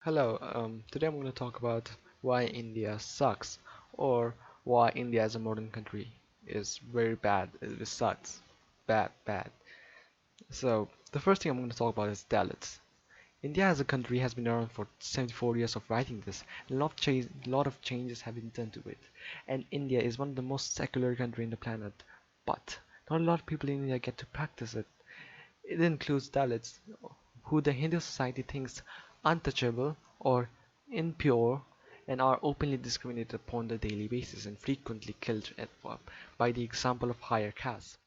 Hello, today I'm going to talk about why India sucks, or why India as a modern country is very bad. It sucks. Bad, bad. So, the first thing I'm going to talk about is DALITS. India as a country has been around for 74 years of writing this. A lot of changes have been done to it. And India is one of the most secular country in the planet. But not a lot of people in India get to practice it. It includes Dalits, who the Hindu society thinks untouchable or impure and are openly discriminated upon the daily basis and frequently killed by the example of higher castes.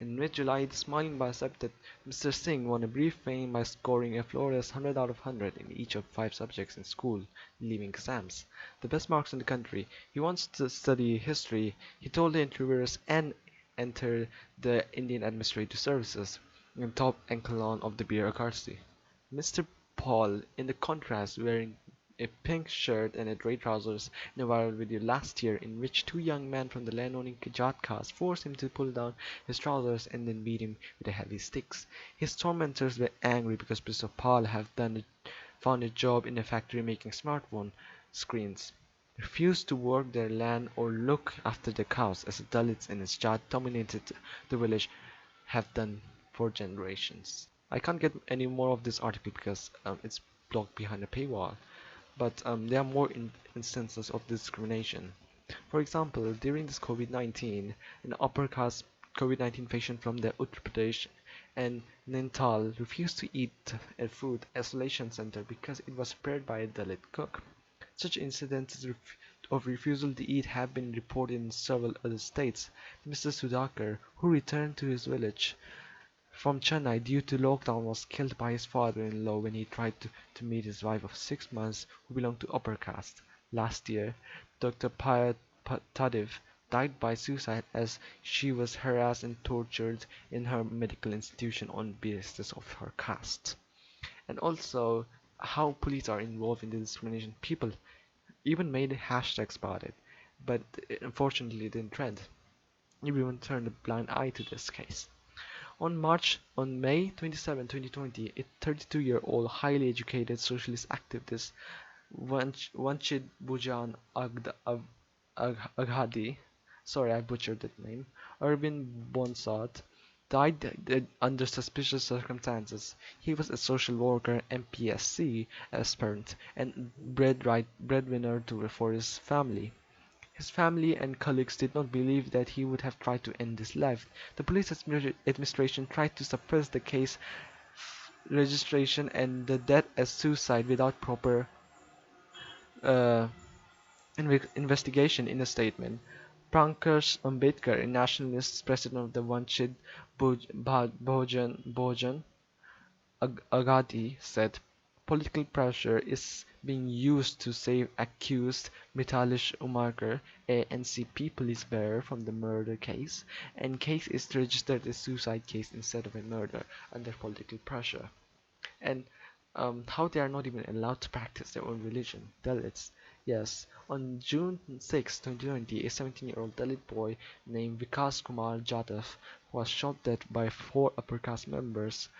In mid-July, the smiling bicep that Mr. Singh won a brief fame by scoring a flawless 100 out of 100 in each of 5 subjects in school leaving exams, the best marks in the country. He wants to study history, he told the interviewers, and enter the Indian Administrative Services in top echelon of the bureaucracy. Mr. Paul, in the contrast, wearing a pink shirt and red trousers in a viral video last year in which two young men from the land-owning Jat caste forced him to pull down his trousers and then beat him with heavy sticks. His tormentors were angry because Mr. Paul found a job in a factory making smartphone screens, refused to work their land or look after the cows as the Dalits in his Jat dominated the village have done for generations. I can't get any more of this article because it's blocked behind a paywall, but there are more instances of discrimination. For example, during this COVID-19, an upper caste COVID-19 patient from the Uttar Pradesh and Nainital refused to eat a food isolation center because it was prepared by a Dalit cook. Such incidents of refusal to eat have been reported in several other states. Mr. Sudhakar, who returned to his village from Chennai due to lockdown, was killed by his father-in-law when he tried to meet his wife of 6 months who belonged to upper caste. Last year, Dr. Tadiv died by suicide as she was harassed and tortured in her medical institution on basis of her caste. And also, how police are involved in the discrimination. People even made hashtags about it, but unfortunately it didn't trend. Everyone turned a blind eye to this case. On May 27, 2020, a 32-year-old highly educated socialist activist, Vanchit Bhujan Aghadi, sorry I butchered that name, Urban Bonsat, died under suspicious circumstances. He was a social worker, MPSC aspirant, and breadwinner for his family. His family and colleagues did not believe that he would have tried to end his life. The police administration tried to suppress the case registration and the death as suicide without proper uh, investigation. In a statement, Pankaj Ambedkar, a nationalist president of the Vanchit Bhojan Aghati, said political pressure is being used to save accused Mitalish Umarkar, a NCP police bearer, from the murder case, and case is registered as suicide case instead of a murder under political pressure. And how they are not even allowed to practice their own religion. Dalits. Yes, on June 6, 2020, a 17-year-old Dalit boy named Vikas Kumar Jadhav was shot dead by four upper caste members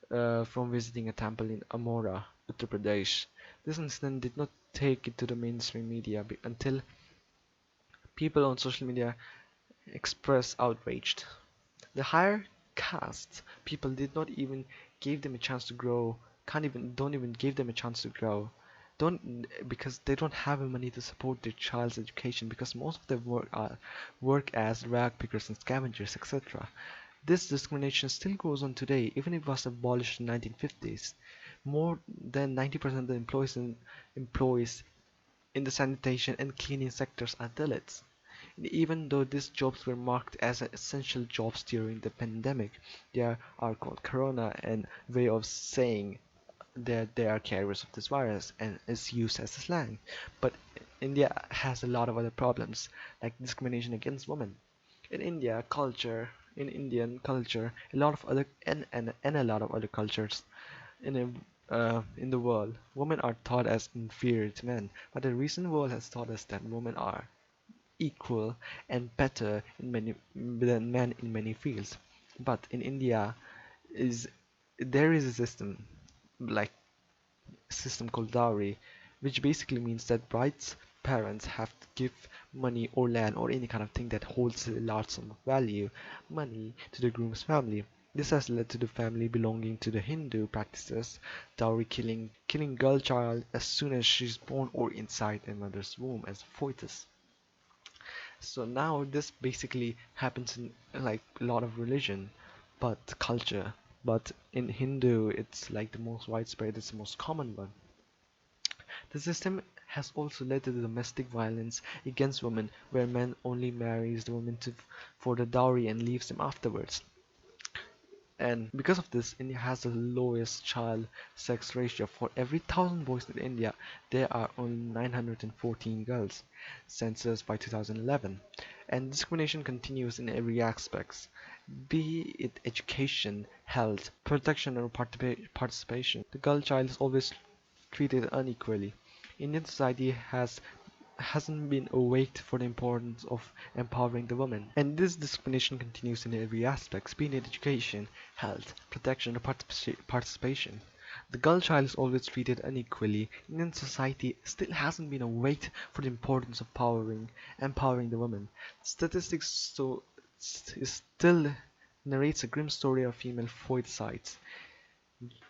from visiting a temple in Amora, Uttar Pradesh. This incident did not take it to the mainstream media until people on social media expressed outraged. The higher caste people did not even give them a chance to grow, can't even don't even give them a chance to grow. Don't Because they don't have the money to support their child's education because most of them work as rag pickers and scavengers, etc. This discrimination still goes on today, even if it was abolished in 1950s. More than 90% of the employees in the sanitation and cleaning sectors are Dalits. And even though these jobs were marked as essential jobs during the pandemic, they are called corona and way of saying that they are carriers of this virus and is used as a slang. But India has a lot of other problems like discrimination against women. In India culture, in Indian culture, a lot of other and a lot of other cultures in the world, women are thought as inferior to men. But the recent world has taught us that women are equal and better than men in many fields. But in India, is there is a system like system called dowry, which basically means that bride's parents have to give money or land or any kind of thing that holds a large sum of value, money, to the groom's family. This has led to the family belonging to the Hindu practices, dowry killing girl child as soon as she's born or inside a mother's womb as a foetus. So now this basically happens in like a lot of religion, but culture. But in Hindu, it's like the most widespread, it's the most common one. The system has also led to the domestic violence against women, where men only marries the women for the dowry and leaves them afterwards. And because of this, India has the lowest child sex ratio. For every 1,000 boys in India, there are only 914 girls, census by 2011. And discrimination continues in every aspect, be it education, health, protection, or participation. The girl child is always treated unequally. Indian society hasn't been awake for the importance of empowering the woman. And this discrimination continues in every aspect, be it education, health, protection, or participation. The girl child is always treated unequally. Indian society still hasn't been awake for the importance of empowering the woman. Statistics still narrates a grim story of female foeticides,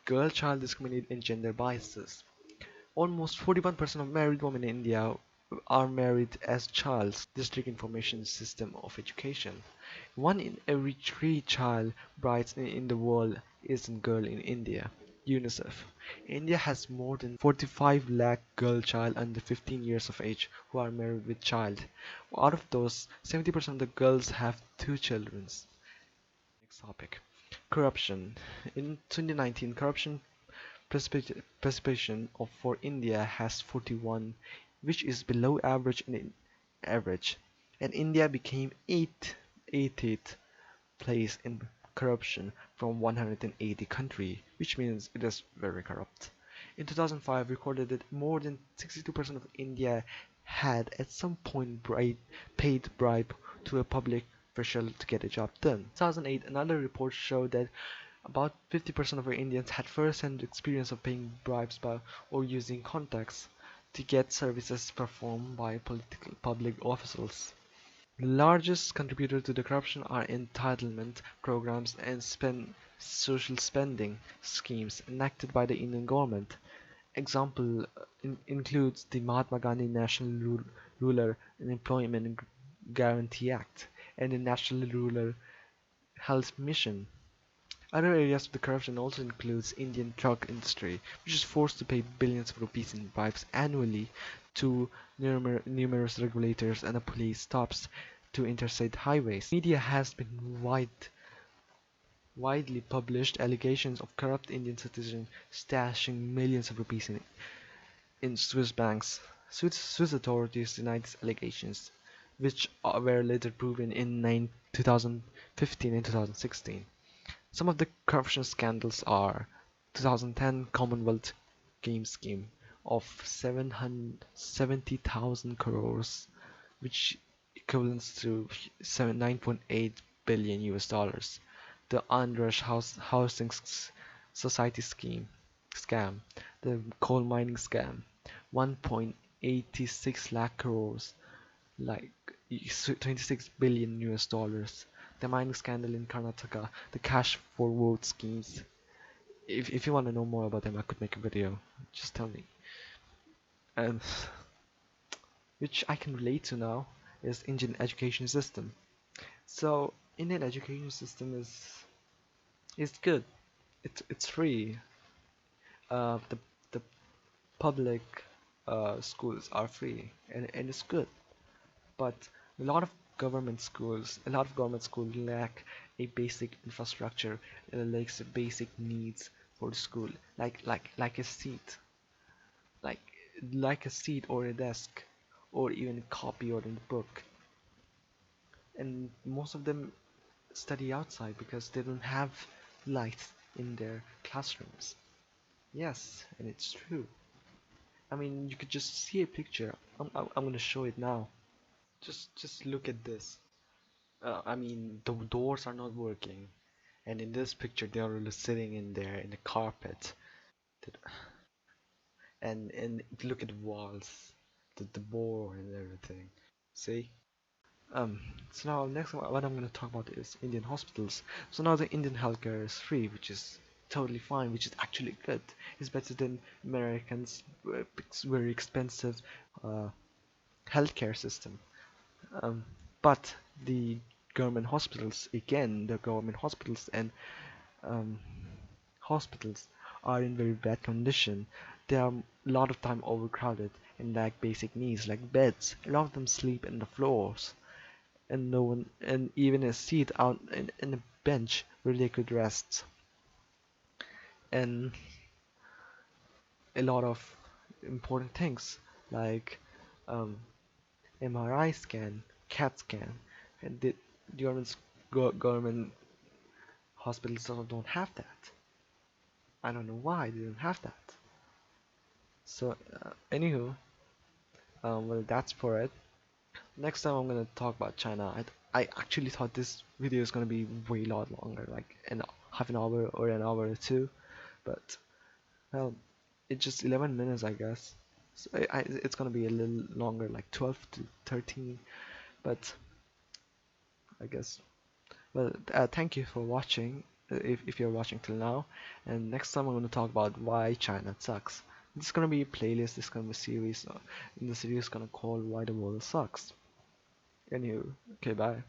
girl child discriminated and gender biases. Almost 41% of married women in India are married as childs. District Information System of Education. One in every three child brides in the world is a girl in India. UNICEF. India has more than 45 lakh girl child under 15 years of age who are married with child. Out of those, 70% of the girls have two children. Next topic. Corruption. In 2019, corruption precipitation of for India has 41, which is below average in average, and India became 80th place in corruption from 180 country, which means it is very corrupt. In 2005, recorded that more than 62% of India had at some point paid bribe to a public official to get a job done. In 2008, another report showed that about 50% of our Indians had first-hand experience of paying bribes or using contacts to get services performed by political public officials. The largest contributor to the corruption are entitlement programs and social spending schemes enacted by the Indian government. Example includes the Mahatma Gandhi National Rural Employment Guarantee Act and the National Rural Health Mission. Other areas of the corruption also includes Indian truck industry, which is forced to pay billions of rupees in bribes annually to numerous regulators and the police stops to interstate highways. Media has been widely published allegations of corrupt Indian citizens stashing millions of rupees in Swiss banks. Swiss authorities denied these allegations, which were later proven in 2015 and 2016. Some of the corruption scandals are 2010 Commonwealth Games scheme of 770,000 crores, which equivalents to 9.8 billion US dollars. The Andhra Housing Society scheme scam, the coal mining scam, 1.86 lakh crores, like 26 billion US dollars. The mining scandal in Karnataka, the cash for vote schemes. If you want to know more about them, I could make a video. Just tell me. And which I can relate to now is Indian education system. So Indian education system is good. It's free. The public schools are free and it's good. But a lot of a lot of government schools lack a basic infrastructure and lacks the basic needs for the school, like a seat, like like a seat or a desk, or even a copy or a book. And most of them study outside because they don't have lights in their classrooms. Yes, and it's true. I mean, you could just see a picture. I'm gonna show it now. Just look at this. I mean, the doors are not working, and in this picture, they are really sitting in there in the carpet. and look at the walls, the board and everything. See? Um, so now next what I'm gonna talk about is Indian hospitals. So now the Indian healthcare is free, which is totally fine, which is actually good. It's better than Americans' very expensive uh, healthcare system. Um, but the government hospitals, again, the government hospitals and um, hospitals are in very bad condition. They are a lot of time overcrowded and lack basic needs like beds. A lot of them sleep in the floors and no one and even a seat out in a bench where they could rest. And a lot of important things like um, MRI scan, CAT scan, and the government hospitals don't have that. I don't know why they don't have that. So, anywho, well, that's for it. Next time I'm gonna talk about China. I actually thought this video is gonna be way lot longer, like half an hour or an hour or two, but well, it's just 11 minutes, I guess. So it's gonna be a little longer, like 12 to 13, but I guess. Well, thank you for watching, if you're watching till now. And next time I'm gonna talk about why China sucks. This is gonna be a playlist. This is gonna be a series. And the series is gonna call Why the World Sucks. Anywho, okay, bye.